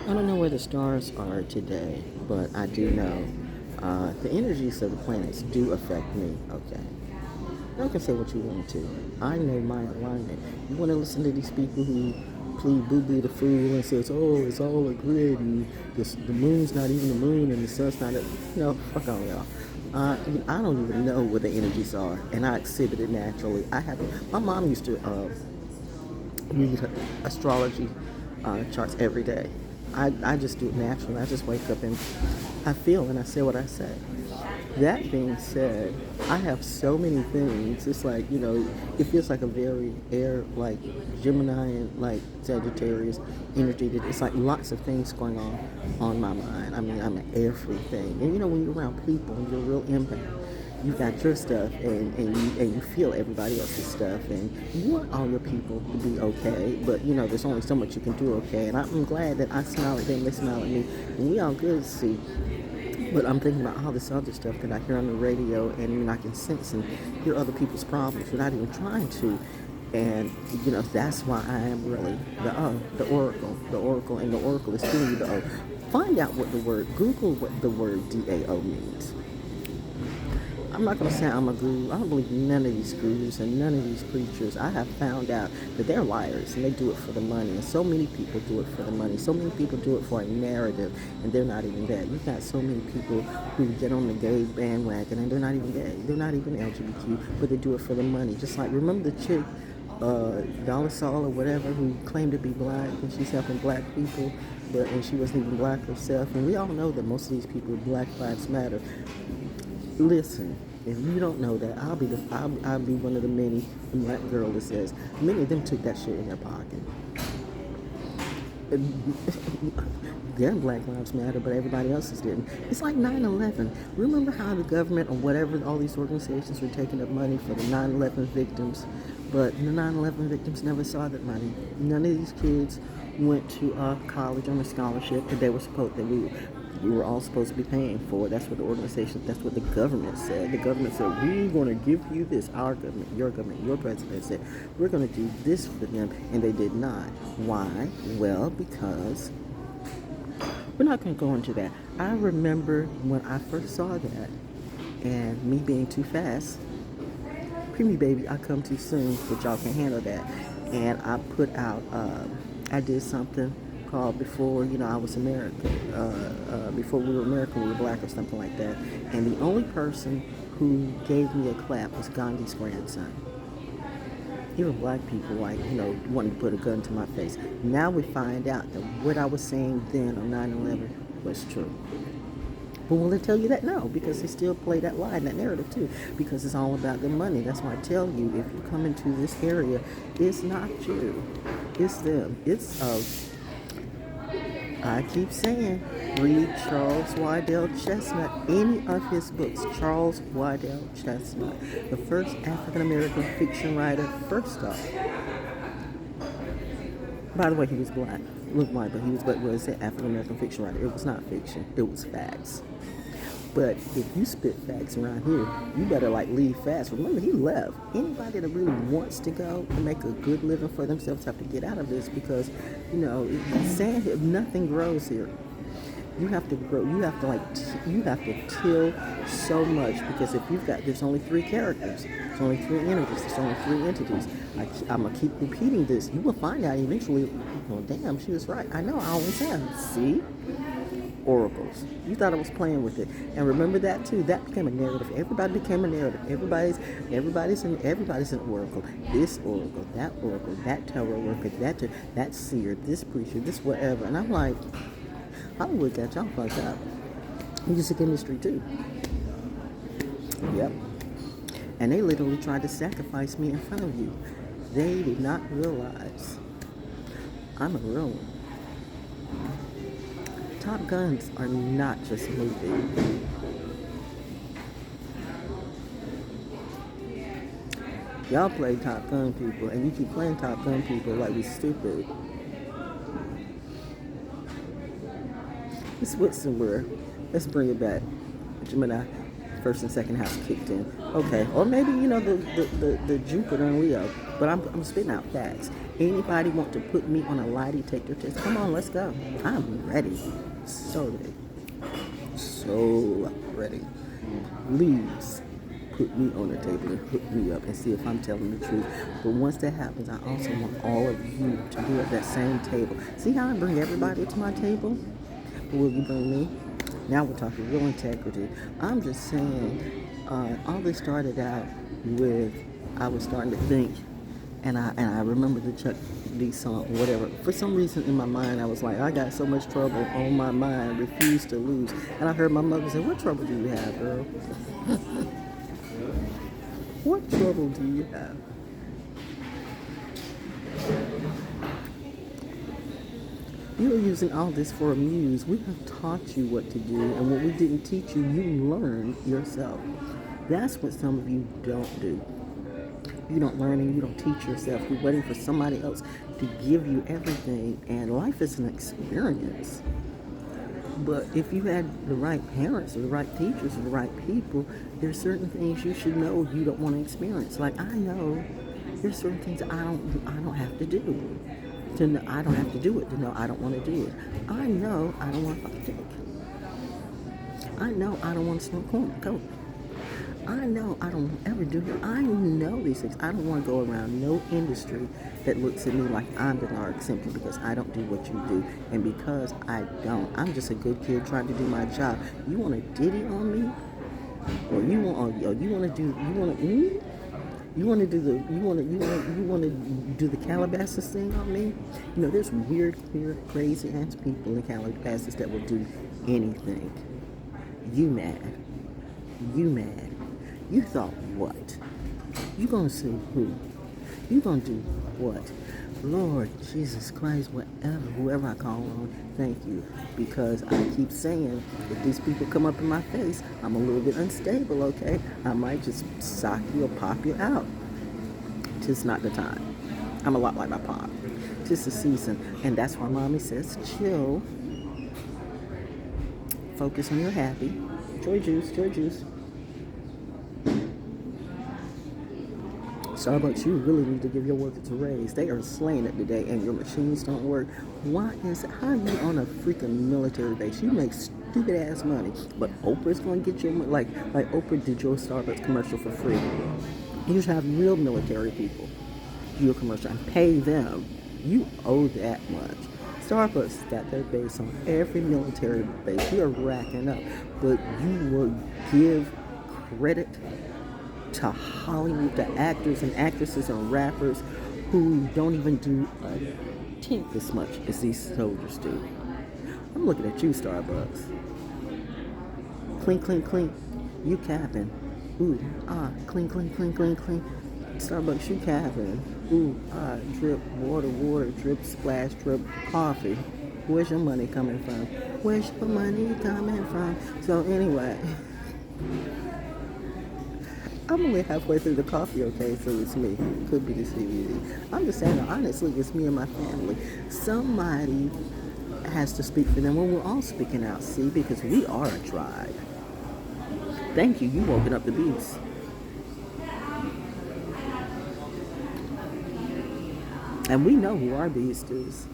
I don't know where the stars are today, but I do know the energies of the planets do affect me. Okay. You can say what you want to. I know my alignment. You want to listen to these people who plead boo-boo the fool and says, oh, it's all a grid and the moon's not even the moon and the sun's not, fuck all y'all. I don't even know what the energies are, and I exhibit it naturally. My mom used to read astrology charts every day. I just do it naturally. I just wake up and I feel and I say what I say. That being said, I have so many things. It's like, it feels like a very air, like Gemini and like Sagittarius energy. It's like lots of things going on my mind. I mean, I'm an air free thing. And when you're around people and you're a real impact, you got your stuff and you feel everybody else's stuff and you want all your people to be okay, but there's only so much you can do okay. And I'm glad that I smile at them, they smile at me, and we all good to see. But I'm thinking about all this other stuff that I hear on the radio, and I can sense and hear other people's problems without even trying to. And that's why I am really the oracle, and the oracle is giving you the O. Find out what Google what the word DAO means. I'm not going to say I'm a guru. I don't believe none of these gurus and none of these preachers. I have found out that they're liars and they do it for the money. And so many people do it for the money. So many people do it for a narrative, and they're not even that. You've got so many people who get on the gay bandwagon and they're not even gay. They're not even LGBTQ, but they do it for the money. Just like, remember the chick, Dollar Saul or whatever, who claimed to be black and she's helping black people, and she wasn't even black herself. And we all know that most of these people, Black Lives Matter. Listen, if you don't know that, I'll be one of the many, the black girl that says many of them took that shit in their pocket. Their Black Lives Matter, but everybody else's didn't. It's like 9/11. Remember how the government or whatever, all these organizations were taking up money for the 9/11 victims, but the 9/11 victims never saw that money. None of these kids went to college on a scholarship that we were all supposed to be paying for. That's what the government said. The government said, we're going to give you this. Our government, your president said, we're going to do this for them. And they did not. Why? Well, because we're not going to go into that. I remember when I first saw that and me being too fast. Preemie baby, I come too soon, but y'all can handle that. And I put out, I did something called Before I Was American, Before We Were American, We Were Black, or something like that. And the only person who gave me a clap was Gandhi's grandson. Even black people, wanting to put a gun to my face. Now we find out that what I was saying then on 9/11 was true. But will they tell you that? No, because they still play that lie and that narrative too, because it's all about the money. That's why I tell you, if you come into this area, it's not you, it's them. I keep saying, read Charles Waddell Chestnut, any of his books. Charles Waddell Chestnut, the first African-American fiction writer, first off. By the way, he was black, looked white, but he was African-American fiction writer. It was not fiction, it was facts. But if you spit facts around here, you better leave fast. Remember, he left. Anybody that really wants to go and make a good living for themselves have to get out of this, because, sand, nothing grows here. You have to grow. You have to till so much, because there's only 3 characters. There's only 3 energies. There's only 3 entities. I'm going to keep repeating this. You will find out eventually, oh, damn, she was right. I know, I always am. See? Oracles. You thought I was playing with it. And remember that too. That became a narrative. Everybody became a narrative. Everybody's an oracle. This oracle, that tarot worker, that seer, this preacher, this whatever. And I'm like, Hollywood got y'all fucked up. Music industry too. Yep. And they literally tried to sacrifice me in front of you. They did not realize I'm a real one. Top Guns are not just a movie. Y'all play Top Gun people, and you keep playing Top Gun people like we stupid. Let's switch somewhere. Let's bring it back. Gemini, first and second house kicked in. Okay, or maybe the Jupiter and Leo, but I'm spitting out facts. Anybody want to put me on a lie detector test? Come on, let's go. I'm ready, so ready, so ready. Please put me on the table and hook me up and see if I'm telling the truth. But once that happens, I also want all of you to be at that same table. See how I bring everybody to my table? Will you bring me? Now we're talking real integrity. I'm just saying, all this started out with I was starting to think, and I remember the Chuck D song, whatever. For some reason in my mind, I was like, I got so much trouble on my mind, refuse to lose. And I heard my mother say, "What trouble do you have, girl? What trouble do you have?" You're using all this for a muse. We have taught you what to do, and what we didn't teach you, you learned yourself. That's what some of you don't do. You don't learn and you don't teach yourself. You're waiting for somebody else to give you everything, and life is an experience. But if you had the right parents or the right teachers or the right people, there's certain things you should know you don't want to experience. Like I know there's certain things I don't have to do. To know I don't have to do it. To know I don't want to do it. I know I don't want to fuck cake. I know I don't want to smoke coke. I know I don't ever do it. I know these things. I don't want to go around no industry that looks at me like I'm the narc simply because I don't do what you do. And because I don't. I'm just a good kid trying to do my job. You want to ditty on me? Or you want to do the Calabasas thing on me? You know, there's weird, queer, crazy ass people in Calabasas that will do anything. You mad? You mad? You thought what? You gonna see who? You gonna do what? Lord Jesus Christ, whoever I call on, thank you. Because I keep saying, if these people come up in my face, I'm a little bit unstable, okay? I might just sock you or pop you out. Tis not the time. I'm a lot like my pop. Tis the season. And that's why mommy says, chill. Focus on your happy. Joy juice, joy juice. Starbucks, you really need to give your workers a raise. They are slaying it today, and your machines don't work. Why is it? How are you on a freaking military base? You make stupid ass money, but Oprah's going to get your money. Like Oprah did your Starbucks commercial for free. You should have real military people do your commercial and pay them. You owe that much. Starbucks got their base on every military base. You are racking up, but you will give credit to Hollywood, to actors and actresses and rappers who don't even do a tenth as much as these soldiers do. I'm looking at you, Starbucks. Clean, clean, clean. You capping. Ooh, clean, clean, clean, clean, clean. Starbucks, you capping. Ooh, drip, water, drip, splash, drip, coffee. Where's your money coming from? Where's your money coming from? So anyway, I'm only halfway through the coffee, okay, so it's me. Could be the CBD. I'm just saying, honestly, it's me and my family. Somebody has to speak for them. Well, we're all speaking out, see, because we are a tribe. Thank you, you woken up the beast. And we know who our beast is.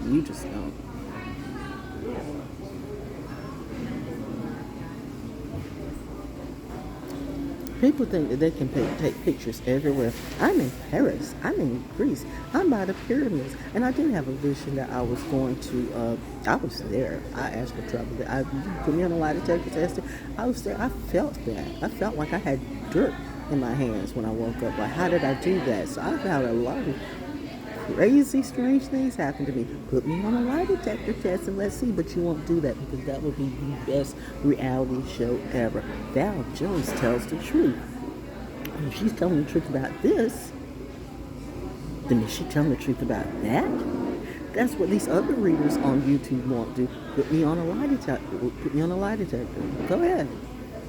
You just don't. People think that they can take pictures everywhere. I'm in Paris. I'm in Greece. I'm by the pyramids. And I did have a vision that I was going to, I was there. I asked for trouble. You put me on a lie detector test. I was there. I felt that. I felt like I had dirt in my hands when I woke up. Like, how did I do that? So I've had a lot of crazy, strange things happen to me. Put me on a lie detector test and let's see. But you won't do that because that would be the best reality show ever. Val Jones tells the truth. And if she's telling the truth about this, then is she telling the truth about that? That's what these other readers on YouTube want to do. Put me on a lie detector. Put me on a lie detector. Go ahead.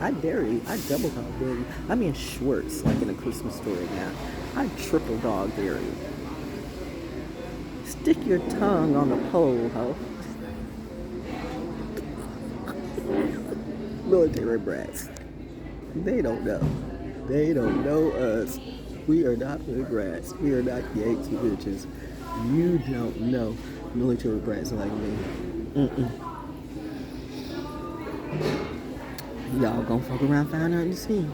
I dare you. I double dog dare you. I'm in Schwartz, like in a Christmas story now. I triple dog dare you. Stick your tongue on the pole, ho. Military brats. They don't know. They don't know us. We are not hood rats. We are not Yankee bitches. You don't know military brats like me. Mm-mm. Y'all gonna fuck around, find out and see.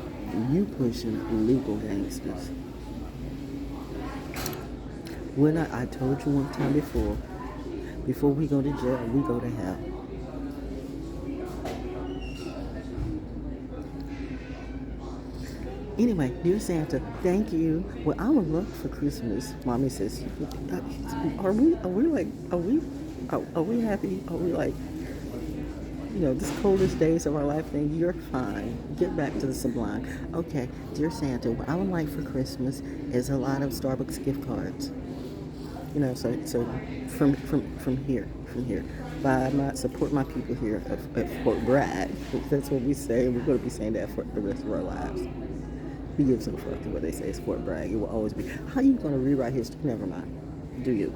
You pushing legal gangsters. We're not, I told you one time before we go to jail, we go to hell. Anyway, dear Santa, thank you. Well, I would love for Christmas. Mommy says, are we happy? Are we like, this coldest days of our life thing? You're fine. Get back to the sublime. Okay, dear Santa, what I would like for Christmas is a lot of Starbucks gift cards. So from here, support my people here at Fort Bragg. That's what we say. We're going to be saying that for the rest of our lives. Who gives a fuck to what they say is Fort Bragg? It will always be. How you going to rewrite history? Never mind. Do you?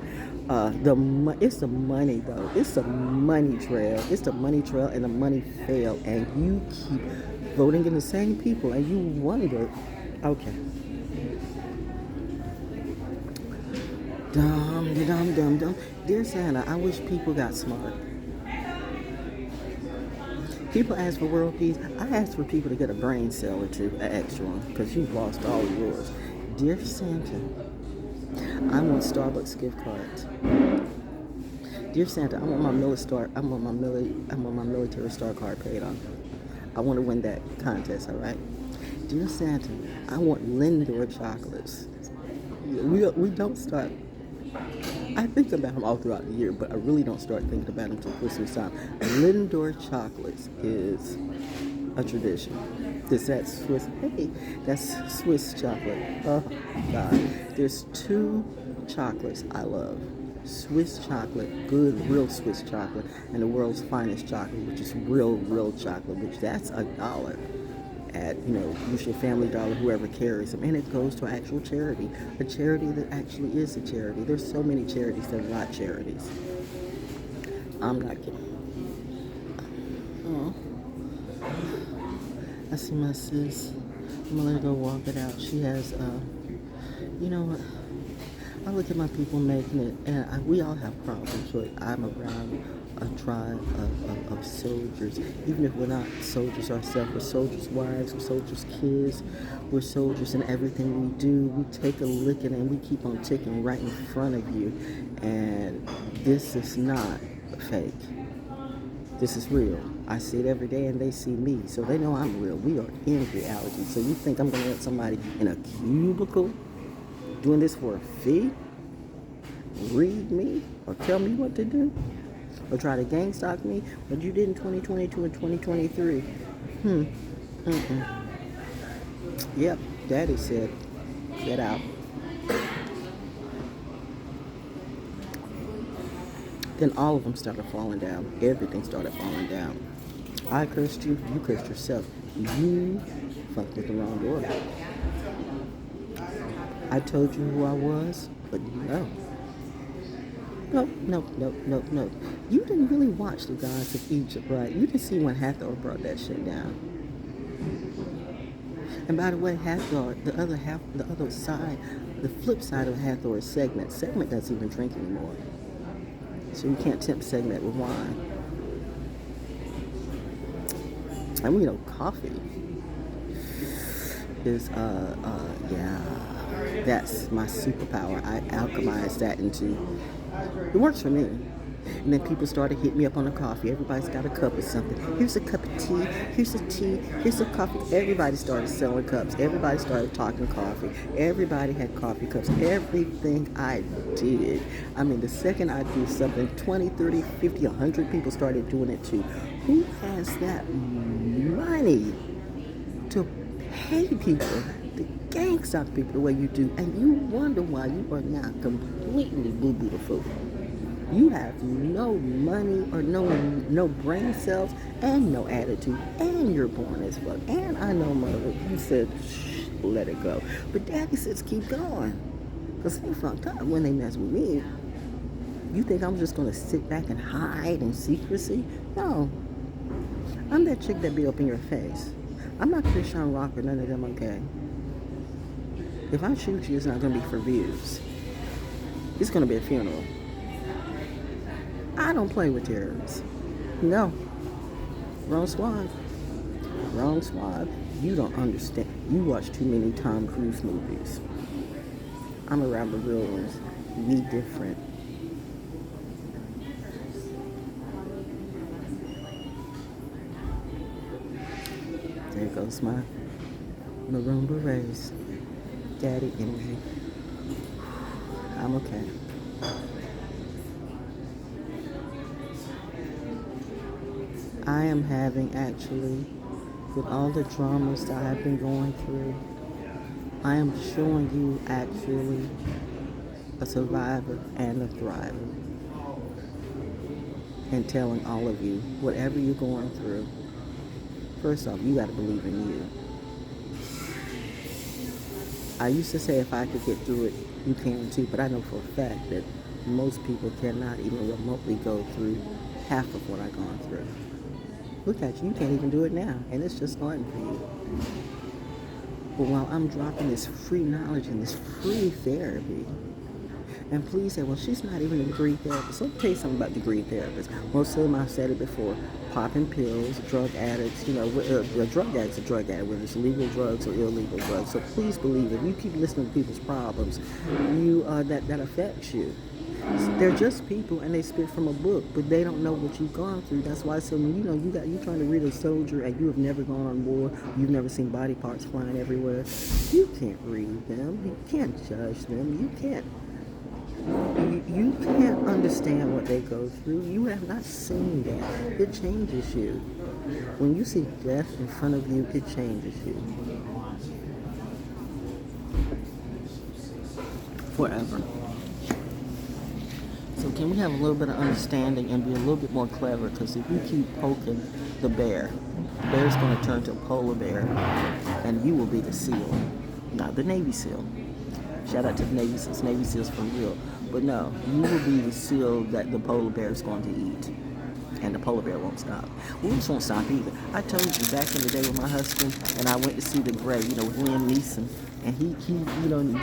It's the money though. It's the money trail. It's the money trail and the money fail, and you keep voting in the same people, and you wonder, okay. Dum. Dear Santa, I wish people got smart. People ask for world peace. I ask for people to get a brain cell or two, an extra one, because you've lost all of yours. Dear Santa, I want Starbucks gift cards. Dear Santa, I want my military star card paid on. I want to win that contest, all right? Dear Santa, I want Lindor chocolates. We don't start. I think about them all throughout the year, but I really don't start thinking about them until Christmas time. Lindor chocolates is a tradition. That's Swiss. Hey, that's Swiss chocolate. Oh God, there's two chocolates I love: Swiss chocolate, good real Swiss chocolate, and the world's finest chocolate, which is real chocolate, which that's $1 at usually Family Dollar, whoever carries them, and it goes to actual charity, a charity that actually is a charity. There's so many charities that are not charities. I'm not kidding. Oh, I see my sis. I'm gonna let her go walk it out. She has you know what, I look at my people making it, and we all have problems, but I'm around a tribe of soldiers. Even if we're not soldiers ourselves, we're soldiers' wives, we're soldiers' kids, we're soldiers in everything we do. We take a licking and we keep on ticking right in front of you. And this is not fake. This is real. I see it every day and they see me, so they know I'm real. We are in reality. So you think I'm going to let somebody in a cubicle doing this for a fee read me or tell me what to do? Or try to gang stalk me, what you did in 2022 and 2023. Yep, Daddy said, get out. Then all of them started falling down. Everything started falling down. I cursed you, you cursed yourself. You fucked with the wrong door. I told you who I was, but no. No. You didn't really watch the gods of Egypt, right? You didn't see when Hathor brought that shit down. And by the way, Hathor, the other side, the flip side of Hathor is Segment. Segment doesn't even drink anymore. So you can't tempt Segment with wine. And we know coffee is, that's my superpower. I alchemize that into, it works for me. And then people started hitting me up on the coffee. Everybody's got a cup or something. Here's a cup of tea. Here's a tea. Here's a coffee. Everybody started selling cups. Everybody started talking coffee. Everybody had coffee cups. Everything I did. I mean, the second I do something, 20, 30, 50, 100 people started doing it too. Who has that money to pay people, to gang stalk people the way you do? And you wonder why you are not completely boo-boo the fool. You have no money or no brain cells and no attitude, and you're born as fuck. And I know mother, you said, let it go. But Daddy says keep going. Because they fucked up when they mess with me. You think I'm just going to sit back and hide in secrecy? No. I'm that chick that be up in your face. I'm not Christian Rock or none of them, okay? If I shoot you, it's not going to be for views. It's going to be a funeral. I don't play with terrorists. No. Wrong squad. Wrong squad. You don't understand. You watch too many Tom Cruise movies. I'm around the real ones. Be different. There goes my maroon berets. Daddy energy. I'm okay. I am having, actually, with all the dramas that I've been going through, I am showing you actually a survivor and a thriver. And telling all of you, whatever you're going through, first off, you got to believe in you. I used to say if I could get through it, you can too, but I know for a fact that most people cannot even remotely go through half of what I've gone through. Look at you can't even do it now, and it's just starting for you. But while I'm dropping this free knowledge and this free therapy, and please say, well, she's not even a degree therapist. Let me tell you something about degree therapists. Most of them, I've said it before, popping pills, drug addicts, drug addicts are drug addicts, whether it's legal drugs or illegal drugs. So please believe, if you keep listening to people's problems, that affects you. They're just people, and they spit from a book, but they don't know what you've gone through. That's why you're trying to read a soldier, and you have never gone on war, you've never seen body parts flying everywhere. You can't read them. You can't judge them. You can't understand what they go through. You have not seen that. It changes you. When you see death in front of you, it changes you. Forever. So can we have a little bit of understanding and be a little bit more clever? Because if you keep poking the bear's going to turn to a polar bear, and you will be the seal, not the Navy SEAL. Shout out to the Navy SEALs. Navy SEALs for real. But no, you will be the seal that the polar bear is going to eat. And the polar bear won't stop. Wolves won't stop either. I told you back in the day with my husband, and I went to see The Gray, with Liam Neeson. And he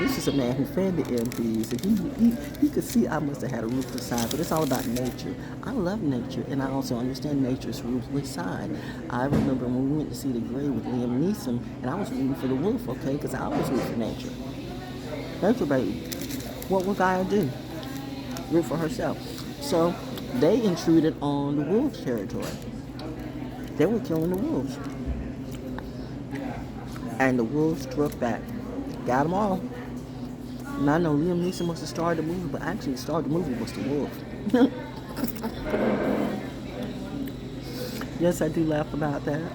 this is a man who fed the MPs. And he could see I must have had a ruthless side, but it's all about nature. I love nature, and I also understand nature's ruthless side. I remember when we went to see The Gray with Liam Neeson, and I was rooting for the wolf, okay, because I always root for nature. Nature, baby. What would Gaia do? Root for herself. So they intruded on the wolves' territory. They were killing the wolves. And the wolves struck back. Got them all. And I know Liam Neeson must have started the movie, but actually the star of the movie was the wolf. Yes, I do laugh about that.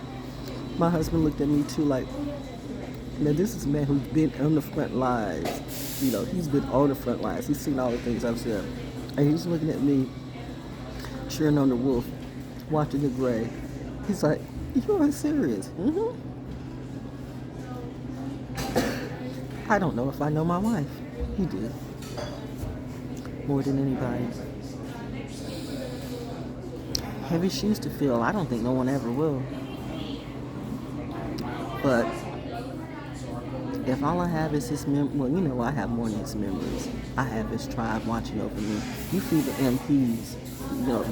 My husband looked at me too like, now this is a man who's been on the front lines. He's been on the front lines. He's seen all the things I've said. And he's looking at me, cheering on the wolf, watching The Gray. He's like, you are serious? Mm-hmm. I don't know if I know my wife. He did. More than anybody. Heavy shoes to fill. I don't think no one ever will. But if all I have is his I have more than his memories. I have his tribe watching over me. You feed the MPs,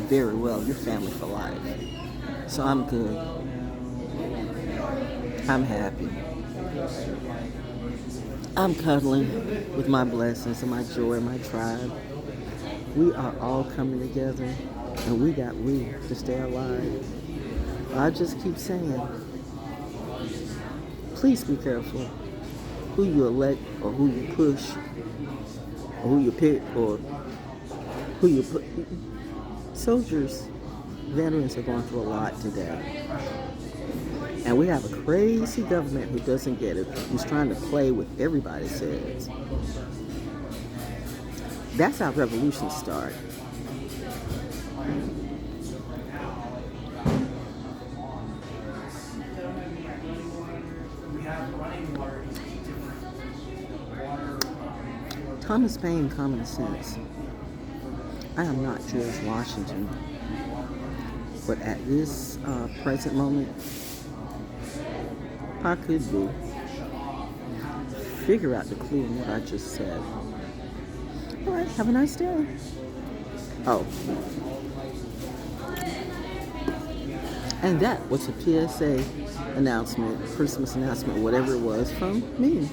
very well. You're family for life. So I'm good. I'm happy. I'm cuddling with my blessings and my joy and my tribe. We are all coming together, and we to stay alive. I just keep saying, please be careful who you elect or who you push or who you pick or who you put. Soldiers, veterans are going through a lot today. And we have a crazy government who doesn't get it, who's trying to play with everybody says. That's how revolutions start. Thomas Paine, Common Sense. I am not George Washington, but at this present moment, I could be. figure out the clue in what I just said. All right, have a nice day. Oh. And that was a PSA announcement, Christmas announcement, whatever it was from me.